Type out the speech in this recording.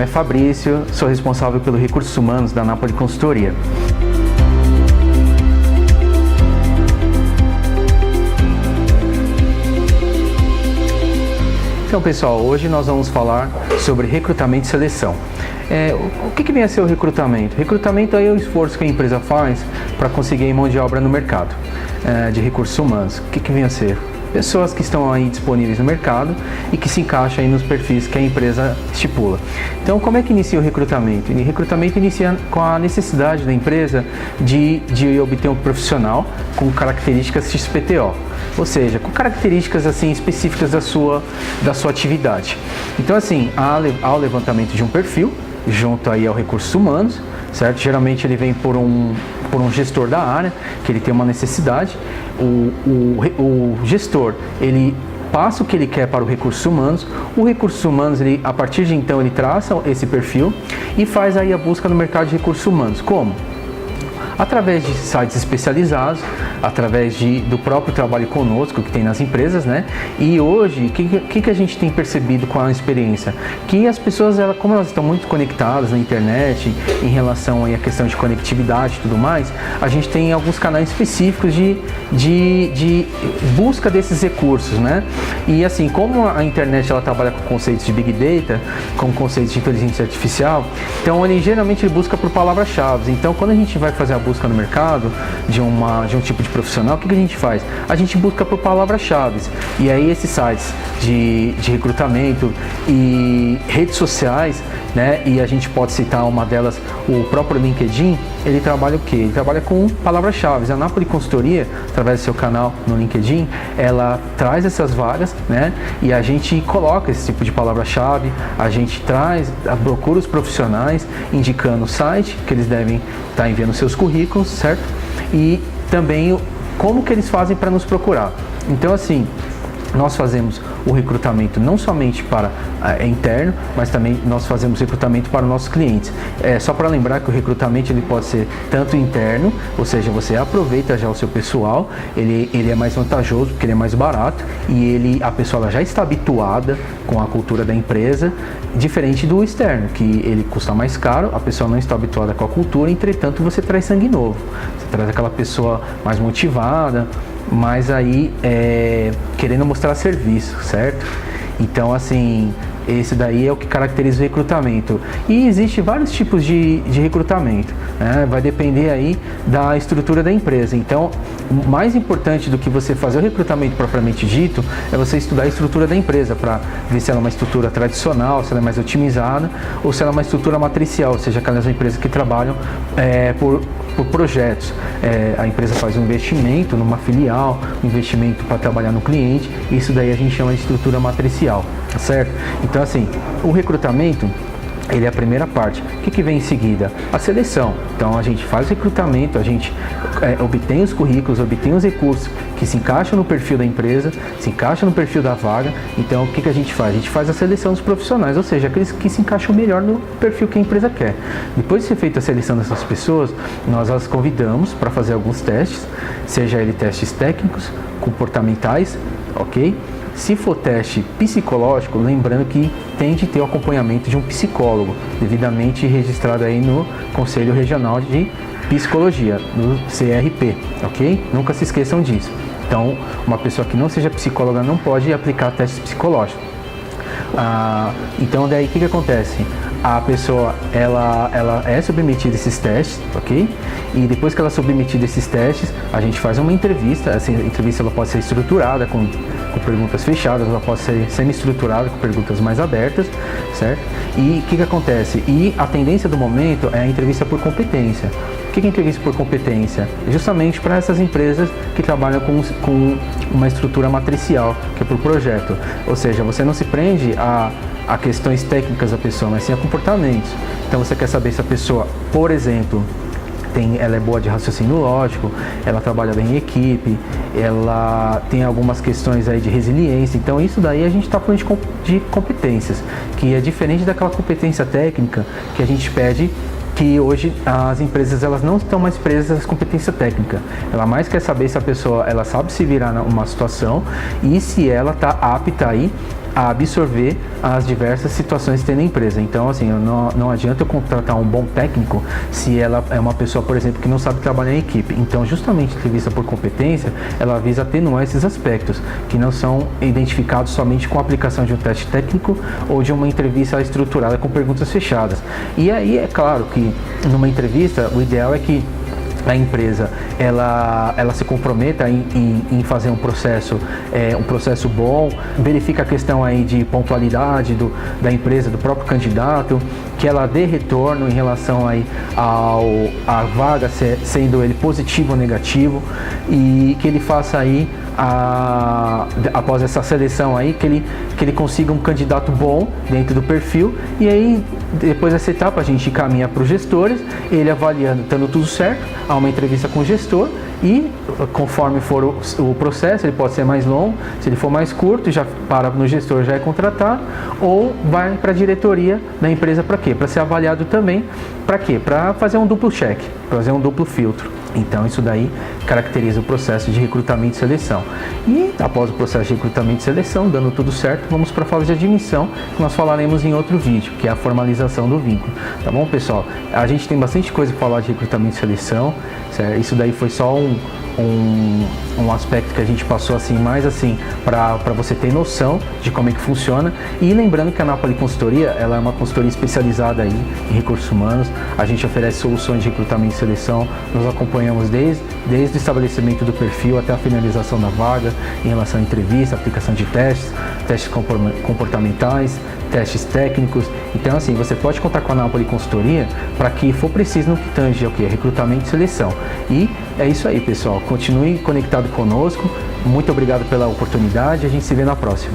nome é Fabrício, sou responsável pelo Recursos Humanos da Napoli Consultoria. Então, pessoal, hoje nós vamos falar sobre recrutamento e seleção. O que vem a ser o recrutamento? Recrutamento é o esforço que a empresa faz para conseguir mão de obra no mercado de recursos humanos. O que vem a ser? Pessoas que estão aí disponíveis no mercado e que se encaixam aí nos perfis que a empresa estipula. Então, como é que inicia o recrutamento? O recrutamento inicia com a necessidade da empresa de obter um profissional com características XPTO, ou seja, com características assim específicas da sua atividade. Então, assim, há o levantamento de um perfil junto aí ao recursos humanos, certo? Geralmente ele vem por um gestor da área, que ele tem uma necessidade. O gestor, ele passa o que ele quer para o recursos humanos. O recursos humanos, a partir de então, ele traça esse perfil e faz aí a busca no mercado de recursos humanos. Como? Através de sites especializados, através do próprio trabalho conosco que tem nas empresas, né? E hoje, o que a gente tem percebido com a experiência? Que as pessoas, como elas estão muito conectadas na internet, em relação aí à questão de conectividade e tudo mais, a gente tem alguns canais específicos de busca desses recursos, né? E assim, como a internet ela trabalha com conceitos de Big Data, com conceitos de inteligência artificial, então geralmente ele busca por palavras-chave. Então, quando a gente vai fazer a busca no mercado de um tipo de profissional, o que a gente faz? A gente busca por palavras-chave. E aí esses sites de recrutamento e redes sociais, né? E a gente pode citar uma delas, o próprio LinkedIn, ele trabalha o quê? Ele trabalha com palavras-chave. A Napoli Consultoria, através do seu canal no LinkedIn, ela traz essas vagas, né? E a gente coloca esse tipo de palavra-chave, a gente procura os profissionais indicando o site que eles devem estar enviando seus currículos, certo? E também como que eles fazem para nos procurar. Então, assim, nós fazemos o recrutamento não somente para interno, mas também nós fazemos recrutamento para os nossos clientes. Só para lembrar que o recrutamento ele pode ser tanto interno, ou seja, você aproveita já o seu pessoal, ele é mais vantajoso porque ele é mais barato e a pessoa ela já está habituada com a cultura da empresa, diferente do externo, que ele custa mais caro, a pessoa não está habituada com a cultura, entretanto você traz sangue novo, você traz aquela pessoa mais motivada, mas aí querendo mostrar serviço, certo? Então, assim, esse daí é o que caracteriza o recrutamento. E existe vários tipos de recrutamento, né? Vai depender aí da estrutura da empresa. Então, o mais importante do que você fazer o recrutamento propriamente dito é você estudar a estrutura da empresa para ver se ela é uma estrutura tradicional, se ela é mais otimizada ou se ela é uma estrutura matricial, ou seja, aquelas empresas que trabalham por projetos. A empresa faz um investimento numa filial, um investimento para trabalhar no cliente, isso daí a gente chama de estrutura matricial, tá certo? Então, assim, o recrutamento, ele é a primeira parte. O que vem em seguida? A seleção. Então, a gente faz o recrutamento, a gente obtém os currículos, obtém os recursos que se encaixam no perfil da empresa, se encaixam no perfil da vaga. Então, o que a gente faz? A gente faz a seleção dos profissionais, ou seja, aqueles que se encaixam melhor no perfil que a empresa quer. Depois de ser feita a seleção dessas pessoas, nós as convidamos para fazer alguns testes, seja ele testes técnicos, comportamentais, ok? Se for teste psicológico, lembrando que tem de ter o acompanhamento de um psicólogo, devidamente registrado aí no Conselho Regional de Psicologia, no CRP, ok? Nunca se esqueçam disso. Então, uma pessoa que não seja psicóloga não pode aplicar testes psicológicos. Então, daí o que acontece? A pessoa ela é submetida a esses testes, ok? E depois que ela é submetida a esses testes, a gente faz uma entrevista. Essa entrevista ela pode ser estruturada com perguntas fechadas, ela pode ser semi-estruturada com perguntas mais abertas, certo? E o que acontece? E a tendência do momento é a entrevista por competência. O que é entrevista por competência? Justamente para essas empresas que trabalham com uma estrutura matricial, que é por projeto. Ou seja, você não se prende a questões técnicas da pessoa, mas sim a comportamentos. Então você quer saber se a pessoa, por exemplo, ela é boa de raciocínio lógico, ela trabalha bem em equipe, ela tem algumas questões aí de resiliência. Então isso daí a gente está falando de competências, que é diferente daquela competência técnica que a gente pede, que hoje as empresas elas não estão mais presas à competência técnica. Ela mais quer saber se a pessoa ela sabe se virar numa situação e se ela está apta aí a absorver as diversas situações que tem na empresa. Então, assim, não adianta eu contratar um bom técnico se ela é uma pessoa, por exemplo, que não sabe trabalhar em equipe. Então, justamente a entrevista por competência, ela visa atenuar esses aspectos que não são identificados somente com a aplicação de um teste técnico ou de uma entrevista estruturada com perguntas fechadas. E aí, é claro que numa entrevista, o ideal é que a empresa ela se comprometa em fazer um processo bom, verifica a questão aí de pontualidade da empresa, do próprio candidato, que ela dê retorno em relação aí à vaga, sendo ele positivo ou negativo, e que ele faça aí após essa seleção aí, que ele consiga um candidato bom dentro do perfil, e aí depois dessa etapa a gente caminha para os gestores, ele avaliando, estando tudo certo, há uma entrevista com o gestor, e conforme for o processo, ele pode ser mais longo, se ele for mais curto, já para no gestor, já é contratado, ou vai para a diretoria da empresa. Para quê? Para ser avaliado também. Para quê? Para fazer um duplo check, para fazer um duplo filtro. Então isso daí caracteriza o processo de recrutamento e seleção. E após o processo de recrutamento e seleção, dando tudo certo, vamos para a fase de admissão, que nós falaremos em outro vídeo, que é a formalização do vínculo. Tá bom, pessoal? A gente tem bastante coisa para falar de recrutamento e seleção, certo? Isso daí foi só um aspecto que a gente passou assim, mais assim, para você ter noção de como é que funciona. E lembrando que a Napoli Consultoria, ela é uma consultoria especializada aí em recursos humanos. A gente oferece soluções de recrutamento e seleção, nós acompanhamos desde o estabelecimento do perfil até a finalização da vaga, em relação à entrevista, aplicação de testes comportamentais, testes técnicos. Então, assim, você pode contar com a Napoli Consultoria para que for preciso no que tange ao que? Recrutamento e seleção. E é isso aí, pessoal. Continue conectado conosco. Muito obrigado pela oportunidade. A gente se vê na próxima.